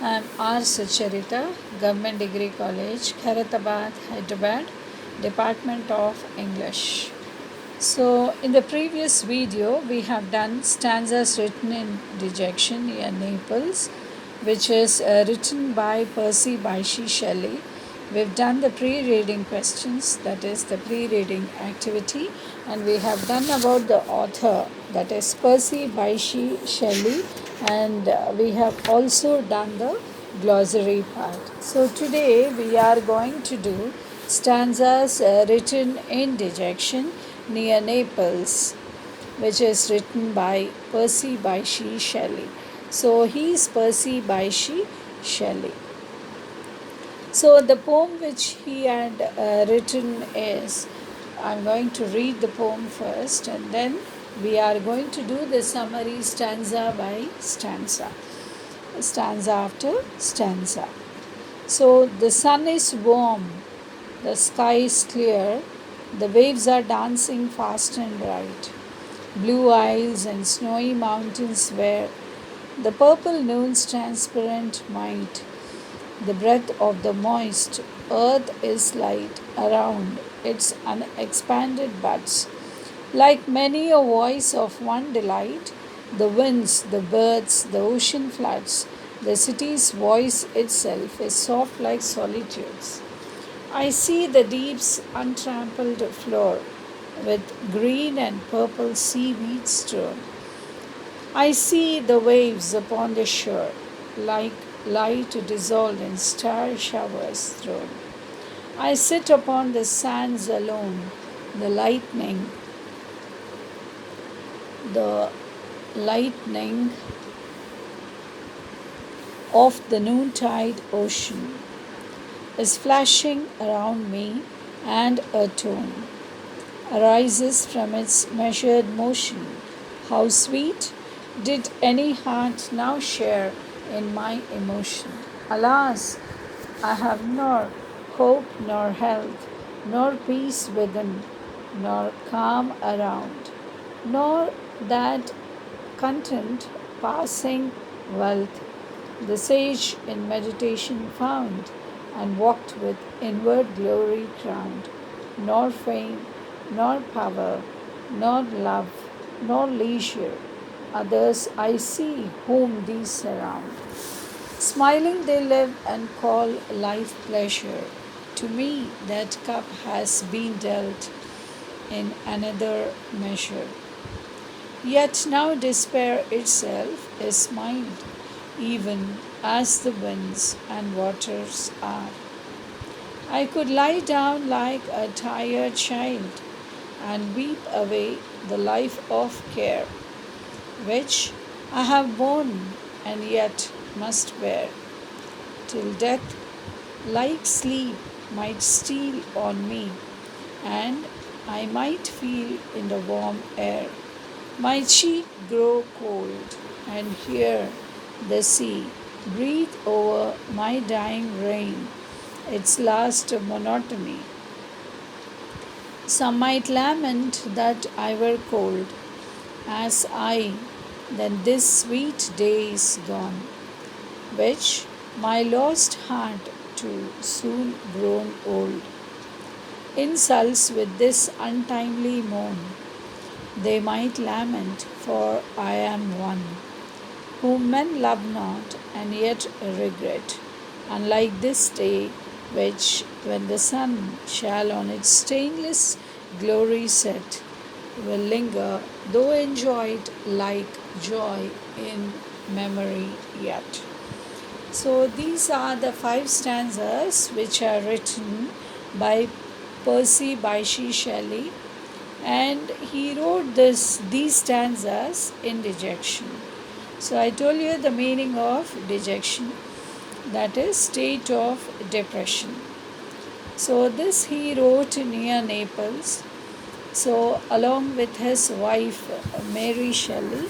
I'm R. Sucharita, Government Degree College, Khairatabad, Hyderabad, Department of English. So, in the previous video, we have done stanzas written in Dejection near Naples, which is written by Percy Bysshe Shelley. We've done the pre-reading questions, that is the pre-reading activity, and we have done about the author, that is Percy Bysshe Shelley, and we have also done the glossary part. So today we are going to do stanzas written in Dejection near Naples, which is written by Percy Bysshe Shelley. So he is Percy Bysshe Shelley. So the poem which he had written is, I'm going to read the poem first and then we are going to do the summary stanza by stanza, stanza after stanza. So the sun is warm, the sky is clear, the waves are dancing fast and bright. Blue isles and snowy mountains where the purple noon's transparent might. The breath of the moist earth is light around its unexpanded buds. Like many a voice of one delight, the winds, the birds, the ocean floods, the city's voice itself is soft like solitude's. I see the deep's untrampled floor with green and purple seaweed strewn. I see the waves upon the shore like light dissolved in star showers thrown. I sit upon the sands alone, the lightning of the noontide ocean is flashing around me, and a tone arises from its measured motion. How sweet did any heart now share in my emotion. Alas, I have nor hope nor health, nor peace within, nor calm around, nor that content passing wealth the sage in meditation found, and walked with inward glory crowned, nor fame, nor power, nor love, nor leisure. Others I see whom these surround. Smiling they live and call life pleasure. To me that cup has been dealt in another measure. Yet now despair itself is mine, even as the winds and waters are. I could lie down like a tired child and weep away the life of care, which I have borne and yet must bear, till death, like sleep, might steal on me, and I might feel in the warm air my cheek grow cold, and hear the sea breathe over my dying reign its last monotony. Some might lament that I were cold, as I, then this sweet day is gone, which my lost heart too soon grown old insults with this untimely moan. They might lament, for I am one whom men love not and yet regret, unlike this day which, when the sun shall on its stainless glory set, will linger, though enjoyed like joy in memory yet. So these are the 5 stanzas which are written by Percy Bysshe Shelley, and he wrote these stanzas in dejection. So I told you the meaning of dejection, that is state of depression. So this he wrote near Naples. So along with his wife Mary Shelley,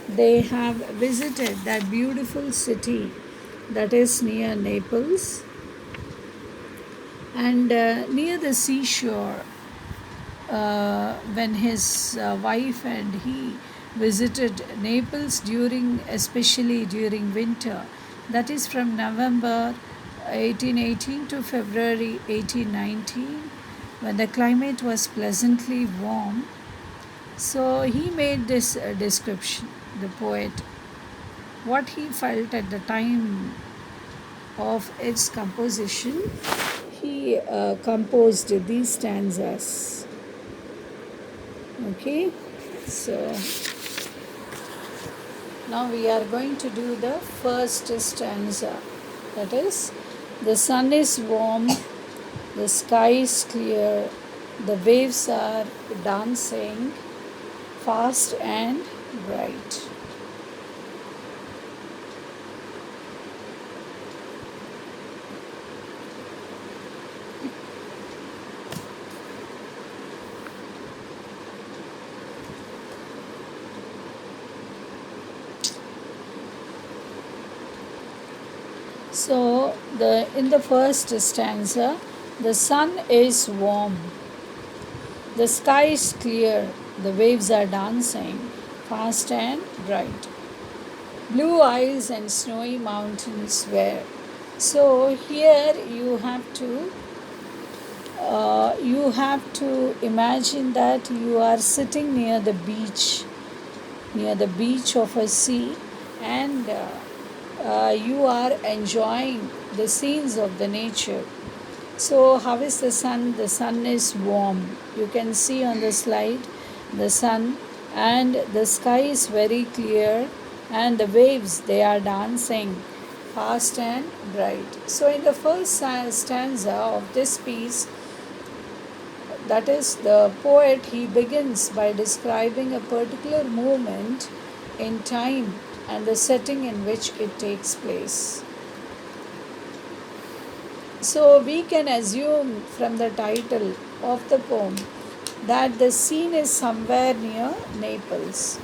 they have visited that beautiful city that is near Naples, and near the seashore, when his wife and he visited Naples especially during winter, that is from November 1818 to February 1819, when the climate was pleasantly warm. So he made this description, the poet, what he felt at the time of its composition. He composed these stanzas. Okay, so now we are going to do the first stanza. That is, the sun is warm, the sky is clear, the waves are dancing fast and bright. So in the first stanza, the sun is warm, the sky is clear, the waves are dancing fast and bright. Blue eyes and snowy mountains were. So here you have to imagine that you are sitting near the beach of a sea, and you are enjoying the scenes of the nature. So how is the sun? The sun is warm. You can see on the slide the sun, and the sky is very clear, and the waves, they are dancing fast and bright. So in the first stanza of this piece, that is, the poet, he begins by describing a particular moment in time and the setting in which it takes place. So we can assume from the title of the poem that the scene is somewhere near Naples.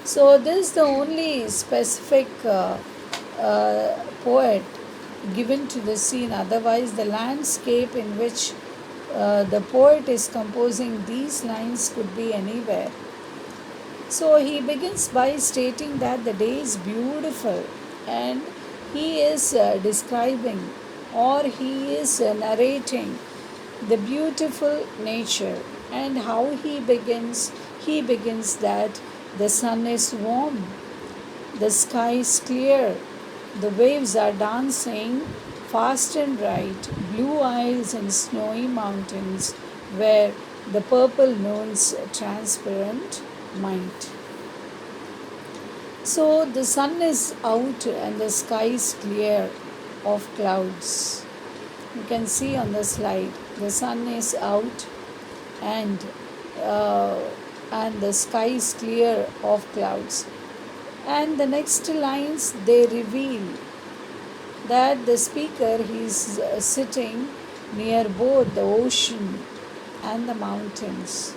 So this is the only specific poet given to the scene. Otherwise, the landscape in which the poet is composing these lines could be anywhere. So he begins by stating that the day is beautiful, and he is describing, or he is narrating the beautiful nature. And how he begins that the sun is warm, the sky is clear, the waves are dancing fast and bright, blue isles and snowy mountains where the purple noon's transparent might. So the sun is out and the sky is clear of clouds. You can see on the slide, the sun is out, and the sky is clear of clouds. And the next lines, they reveal that the speaker, is sitting near both the ocean and the mountains.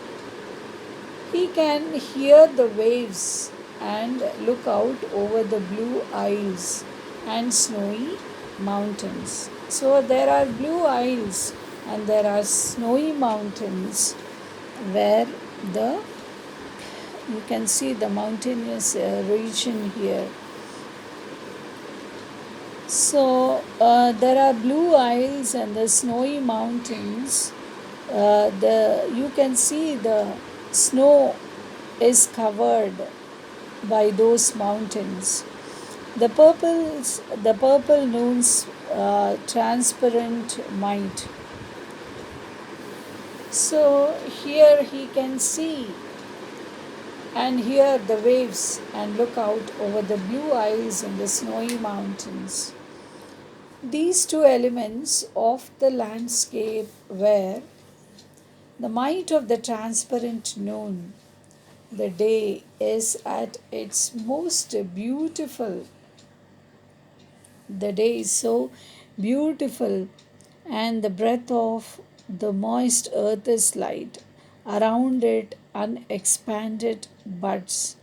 He can hear the waves and look out over the blue isles and snowy mountains. So there are blue isles and there are snowy mountains where you can see the mountainous region here. So there are blue isles and the snowy mountains. You can see the snow is covered by those mountains. The purple noon's transparent might. So here he can see and hear the waves and look out over the blue isles and the snowy mountains. These two elements of the landscape were the might of the transparent noon. The day is at its most beautiful. The day is so beautiful, and the breath of the moist earth is light. Around it, unexpanded buds,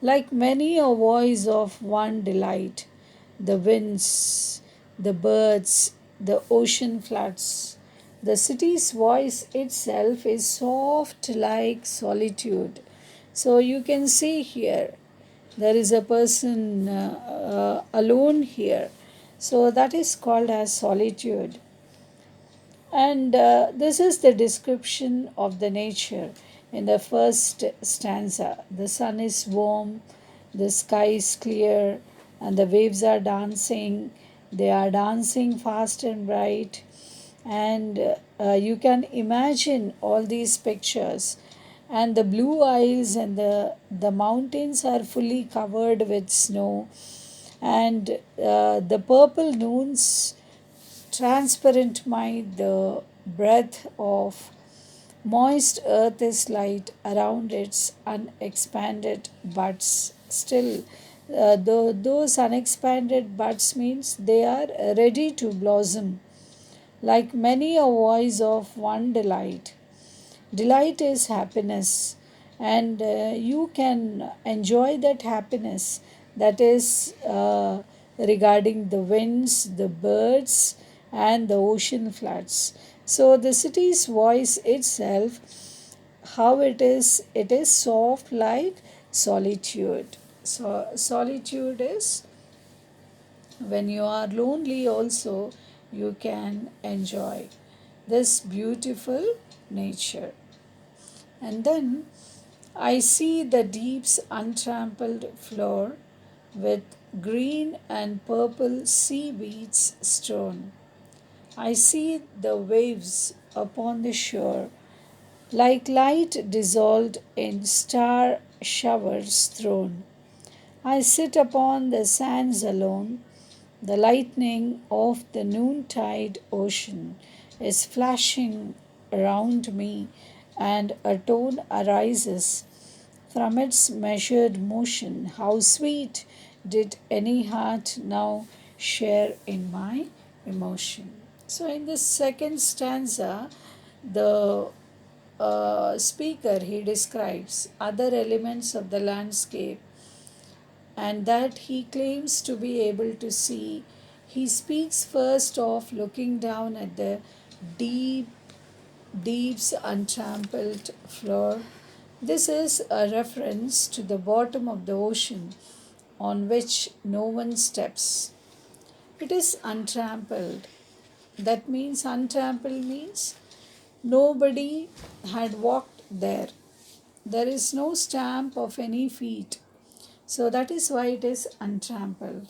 like many a voice of one delight. The winds, the birds, the ocean floods. The city's voice itself is soft like solitude. So you can see here there is a person alone here. So that is called as solitude. And this is the description of the nature in the first stanza. The sun is warm, the sky is clear, and the waves are dancing. They are dancing fast and bright. And you can imagine all these pictures. And the blue isles and the mountains are fully covered with snow. And the purple noons transparent mind, the breath of moist earth is light around its unexpanded buds. Still, those unexpanded buds means they are ready to blossom, like many a voice of one delight. Delight is happiness, and you can enjoy that happiness that is regarding the winds, the birds, and the ocean floods. So, the city's voice itself, how it is soft like solitude. So, solitude is when you are lonely, also, you can enjoy this beautiful nature. And then I see the deep's untrampled floor with green and purple seaweeds strewn. I see the waves upon the shore, like light dissolved in star showers thrown. I sit upon the sands alone. The lightning of the noontide ocean is flashing around me, and a tone arises from its measured motion. How sweet did any heart now share in my emotion. So, in the second stanza, the speaker he describes other elements of the landscape and that he claims to be able to see. He speaks first of looking down at the deep, deep's untrampled floor. This is a reference to the bottom of the ocean on which no one steps. It is untrampled. That means untrampled means nobody had walked there. There is no stamp of any feet. So that is why it is untrampled.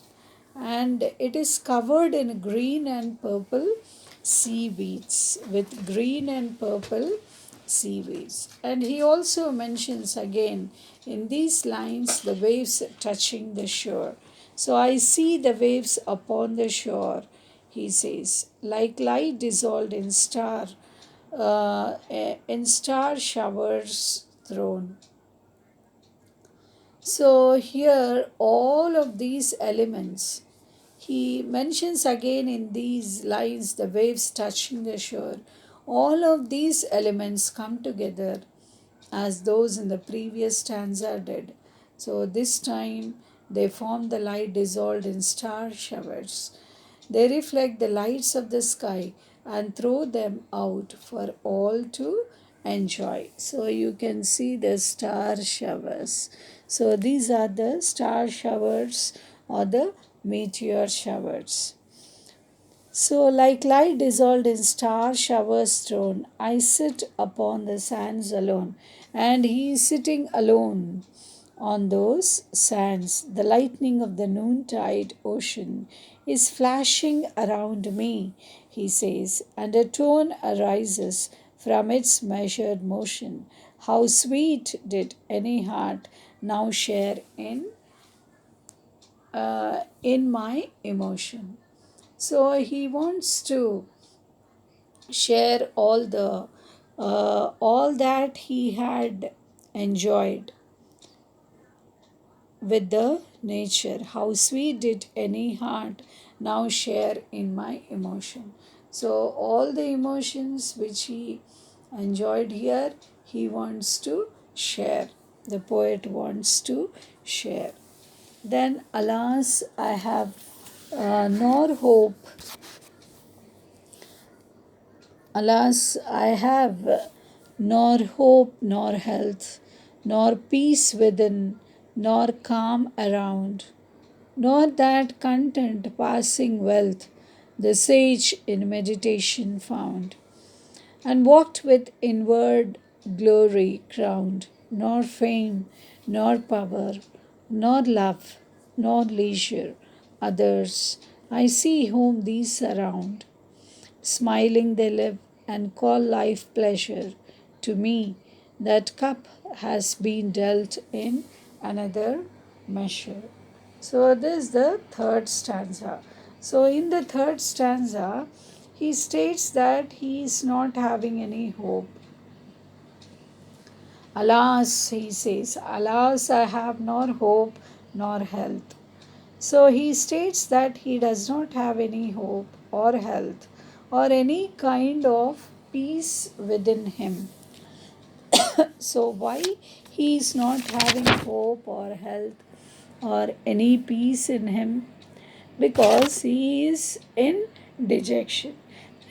And it is covered in green and purple seaweeds, with green and purple seaweeds. And he also mentions again in these lines the waves touching the shore. So I see the waves upon the shore, he says, like light dissolved in star showers thrown. So, here all of these elements, he mentions again in these lines the waves touching the shore. All of these elements come together as those in the previous stanza did. So, this time they form the light dissolved in star showers. They reflect the lights of the sky and throw them out for all to enjoy. So you can see the star showers. So these are the star showers or the meteor showers. So, like light dissolved in star showers thrown, I sit upon the sands alone, and he is sitting alone on those sands. The lightning of the noontide ocean is flashing around me, he says, and a tone arises from its measured motion. How sweet did any heart now share in my emotion. So he wants to share all that he had enjoyed with the nature. How sweet did any heart now share in my emotion. So all the emotions which he enjoyed here, he wants to share. The poet wants to share. Then, alas, I have nor hope. Alas, I have nor hope, nor health, nor peace within, nor calm around, nor that content passing wealth the sage in meditation found, and walked with inward glory crowned, nor fame, nor power, nor love, nor leisure. Others I see whom these surround. Smiling they live and call life pleasure. To me, that cup has been dealt in another measure. So, this is the third stanza. So, in the third stanza, he states that he is not having any hope. Alas, he says, alas, I have nor hope nor health. So he states that he does not have any hope or health or any kind of peace within him. So, why he is not having hope or health or any peace in him? Because he is in dejection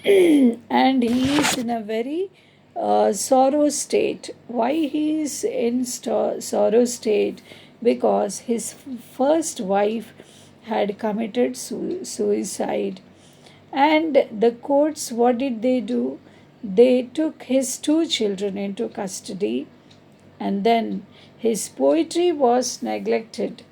and he is in a very sorrow state. Why he is in sorrow state? Because his first wife had committed suicide, and the courts, what did they do? They took his two children into custody, and then his poetry was neglected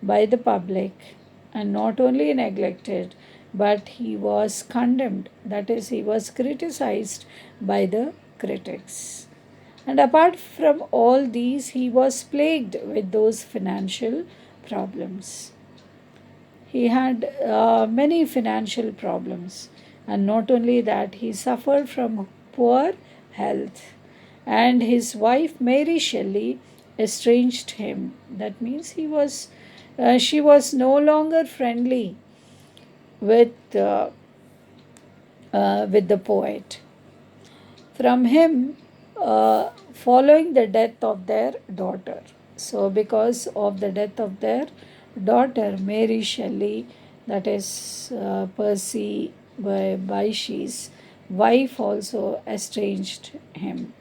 by the public, and not only neglected, but he was condemned, that is, he was criticized by the critics. And apart from all these, he was plagued with those financial problems. He had many financial problems, and not only that, he suffered from poor health, and his wife Mary Shelley estranged him. That means she was no longer friendly with the poet. From him, following the death of their daughter. So, because of the death of their daughter, Mary Shelley, that is Percy Bysshe's wife, also estranged him.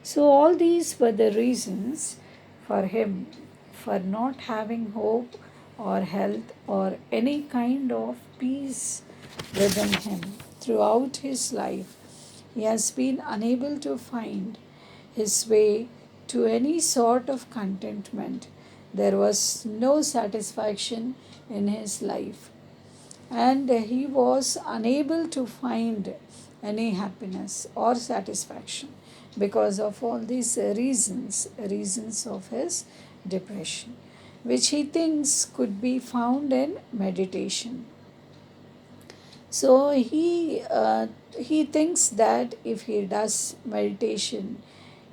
So, all these were the reasons for him for not having hope or health or any kind of peace within him throughout his life. He has been unable to find his way to any sort of contentment. There was no satisfaction in his life, and he was unable to find any happiness or satisfaction because of all these reasons of his depression, which he thinks could be found in meditation. So he thinks that if he does meditation,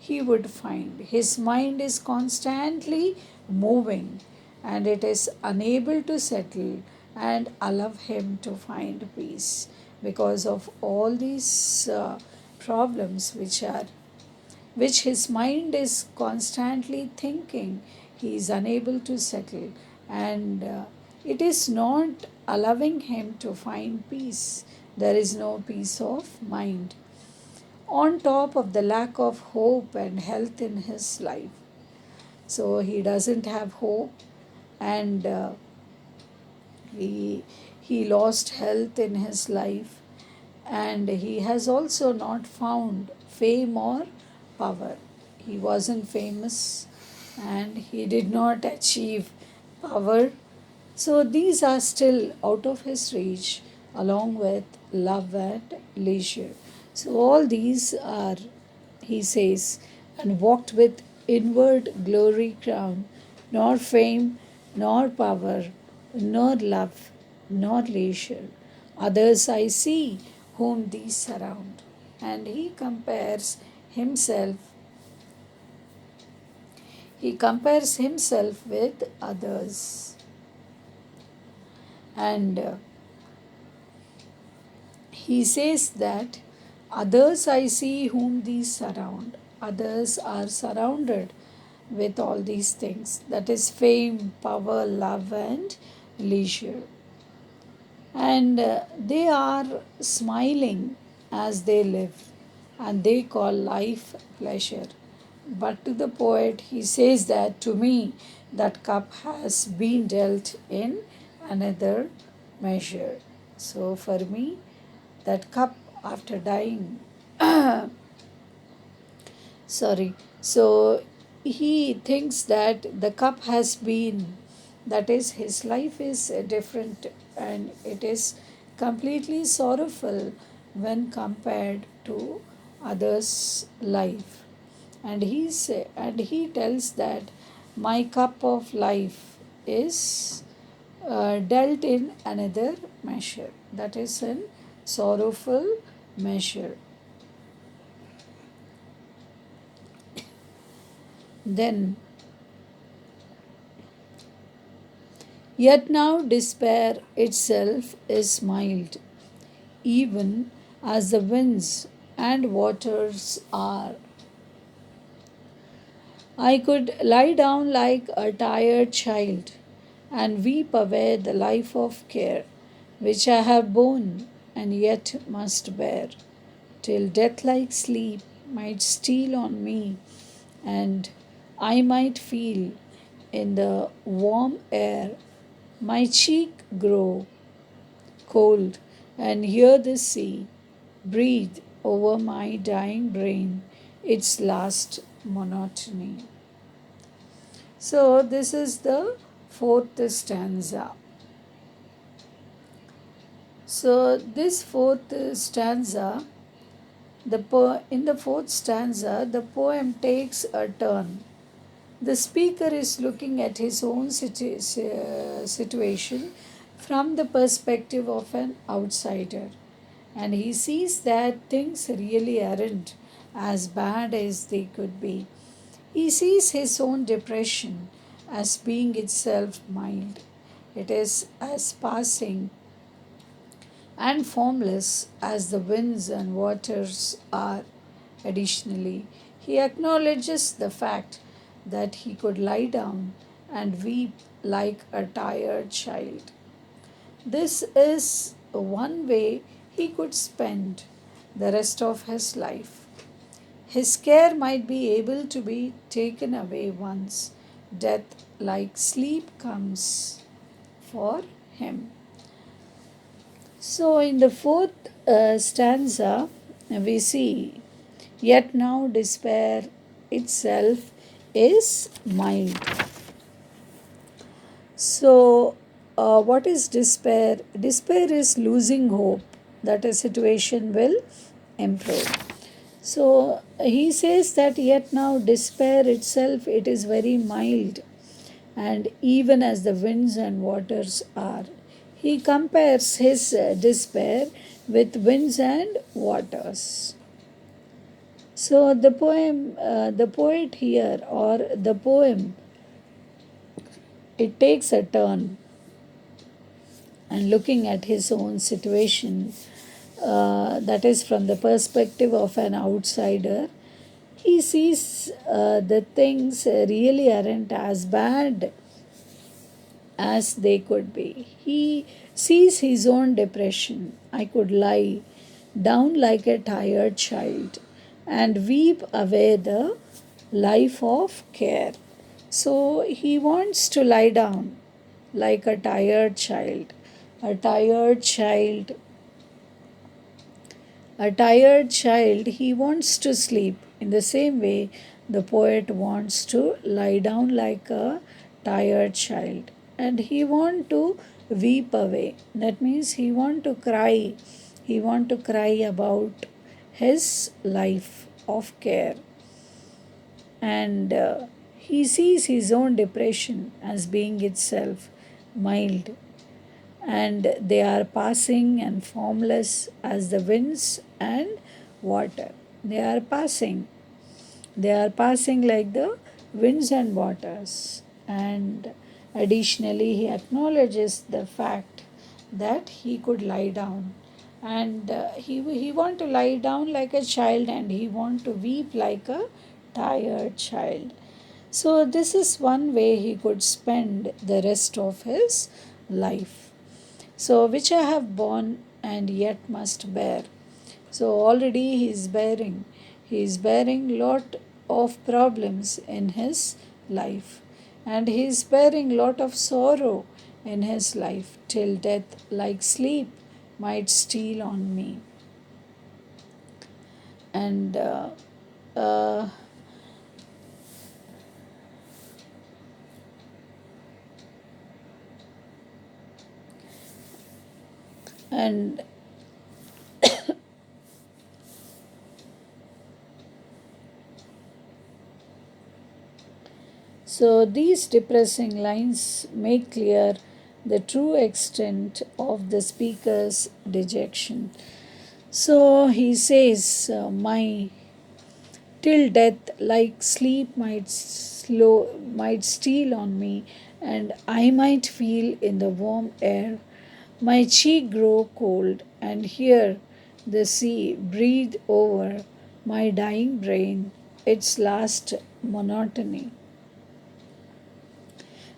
he would find his mind is constantly moving and it is unable to settle and allow him to find peace because of all these problems which his mind is constantly thinking. He is unable to settle, and it is not allowing him to find peace. There is no peace of mind. On top of the lack of hope and health in his life. So he doesn't have hope, and he lost health in his life, and he has also not found fame or power. He wasn't famous and he did not achieve power. So these are still out of his reach, along with love and leisure. So all these are, he says, and walked with inward glory crown, nor fame, nor power, nor love, nor leisure. Others I see whom these surround. And he compares himself with others. And he says that others I see whom these surround. Others are surrounded with all these things, that is fame, power, love, and leisure. And they are smiling as they live, and they call life pleasure. But to the poet, he says that to me, that cup has been dealt in another measure. So for me, that cup after dying, sorry, so he thinks that the cup has been, that is, his life is different and it is completely sorrowful when compared to others' life. And he tells that my cup of life is dealt in another measure, that is in sorrowful measure. Then, yet now despair itself is mild, even as the winds and waters are. I could lie down like a tired child and weep away the life of care which I have borne and yet must bear, till death like sleep might steal on me and I might feel in the warm air my cheek grow cold and hear the sea breathe over my dying brain its last monotony. So, this is the fourth stanza. So, this fourth stanza, in the fourth stanza, the poem takes a turn. The speaker is looking at his own situation from the perspective of an outsider, and he sees that things really aren't as bad as they could be. He sees his own depression as being itself mild. It is as passing and formless as the winds and waters are. Additionally, he acknowledges the fact that he could lie down and weep like a tired child. This is one way he could spend the rest of his life. His care might be able to be taken away once death, like sleep, comes for him. So, in the fourth stanza, we see, yet now despair itself is mild. So, what is despair? Despair is losing hope that a situation will improve. So he says that yet now despair itself it is very mild and even as the winds and waters are. He compares his despair with winds and waters. So the poet here or the poem, it takes a turn and looking at his own situation, that is from the perspective of an outsider, he sees the things really aren't as bad as they could be. He sees his own depression. I could lie down like a tired child and weep away the life of care. So he wants to lie down like a tired child. A tired child, a tired child, he wants to sleep. In the same way, the poet wants to lie down like a tired child and he wants to weep away. That means he wants to cry. He wants to cry about his life of care. And he sees his own depression as being itself mild and they are passing and formless as the winds and water. They are passing. They are passing like the winds and waters. And additionally, he acknowledges the fact that he could lie down. And he want to lie down like a child and he want to weep like a tired child. So this is one way he could spend the rest of his life. So which I have borne and yet must bear. So already he is bearing lot of problems in his life, and he is bearing lot of sorrow in his life till death like sleep might steal on me. And uh, and so these depressing lines make clear the true extent of the speaker's dejection. So he says, "My till death, like sleep, might steal on me, and I might feel in the warm air my cheek grow cold, and hear the sea breathe over my dying brain its last monotony."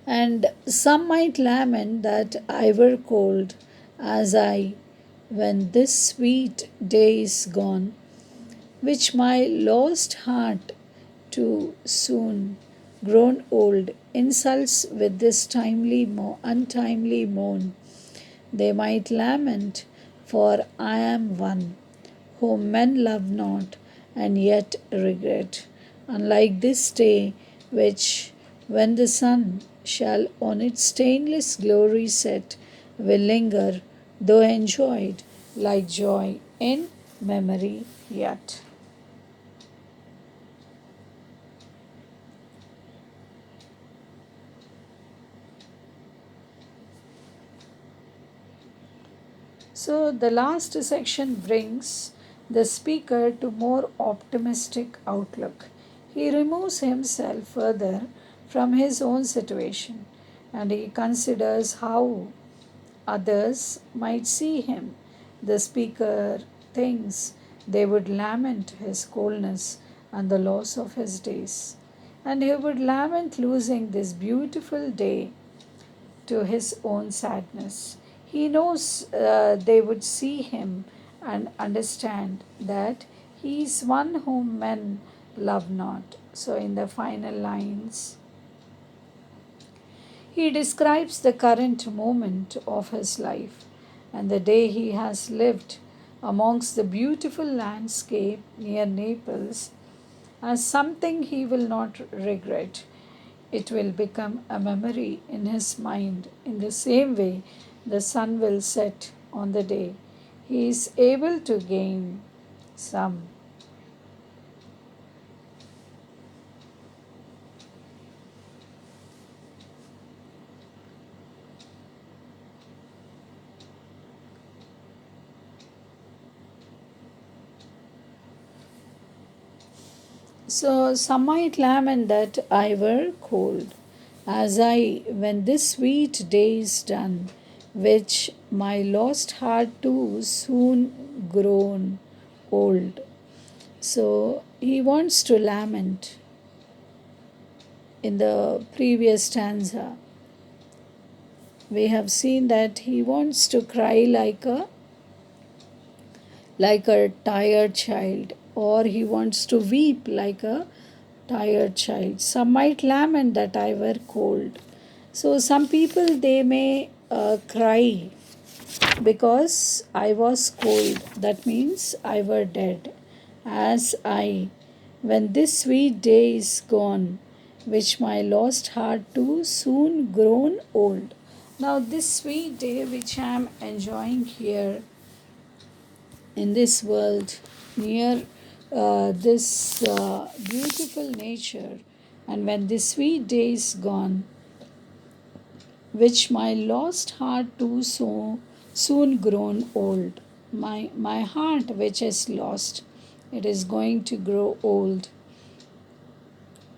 And some might lament that I were cold as I, when this sweet day is gone, which my lost heart too soon grown old insults with this untimely moan. They might lament, for I am one whom men love not and yet regret, unlike this day which, when the sun shall on its stainless glory set, will linger, though enjoyed like joy in memory yet. So the last section brings the speaker to more optimistic outlook. He removes himself further from his own situation, and he considers how others might see him. The speaker thinks they would lament his coldness and the loss of his days, and he would lament losing this beautiful day to his own sadness. He knows they would see him and understand that he is one whom men love not. So, in the final lines, he describes the current moment of his life and the day he has lived amongst the beautiful landscape near Naples as something he will not regret. It will become a memory in his mind in the same way the sun will set on the day he is able to gain some. So some might lament that I were cold, as I, when this sweet day is done, which my lost heart too soon grown old. So he wants to lament in the previous stanza. We have seen that he wants to cry like a tired child, or he wants to weep like a tired child. Some might lament that I were cold. So some people they may cry because I was cold. That means I were dead. As I, when this sweet day is gone, which my lost heart too soon grown old. Now this sweet day which I am enjoying here in this world near this beautiful nature, and when this sweet day is gone, which my lost heart too so soon grown old, my heart which is lost, it is going to grow old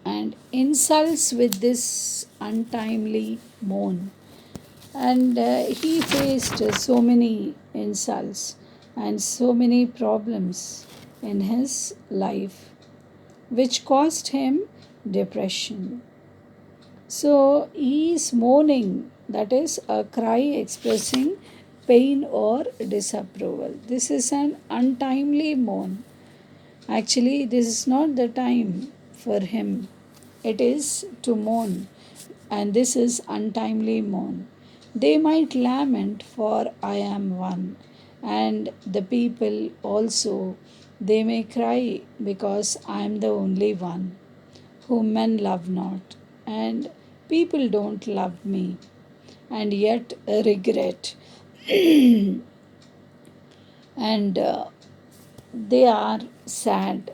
and insults with this untimely moan. And he faced so many insults and so many problems in his life, which caused him depression. So he is mourning, that is a cry expressing pain or disapproval. This is an untimely moan. Actually, this is not the time for him. It is to mourn, and this is untimely mourn. They might lament, for I am one, and the people also, they may cry, because I am the only one whom men love not, and people don't love me, and yet regret. And they are sad,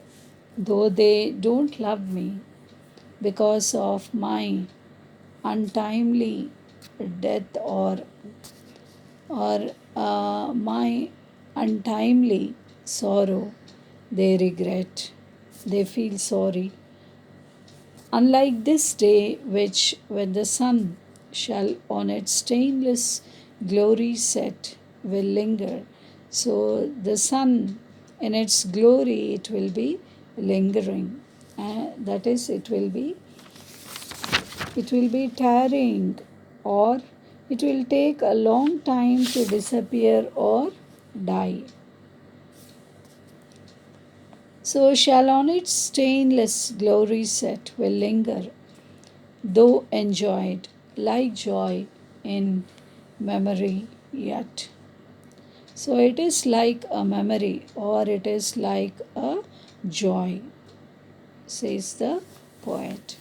though they don't love me, because of my untimely death, or my untimely sorrow. They regret, they feel sorry. Unlike this day, which when the sun shall on its stainless glory set, will linger. So the sun in its glory, it will be lingering. That is, it will be tarrying, or it will take a long time to disappear or die. So shall on its stainless glory set will linger, though enjoyed like joy in memory yet. So it is like a memory, or it is like a joy, says the poet.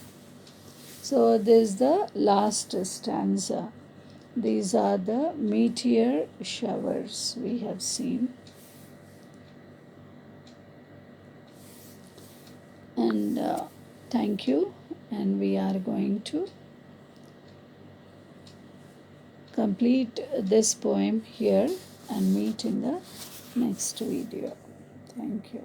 So this is the last stanza. These are the meteor showers we have seen. And thank you. And we are going to complete this poem here and meet in the next video. Thank you.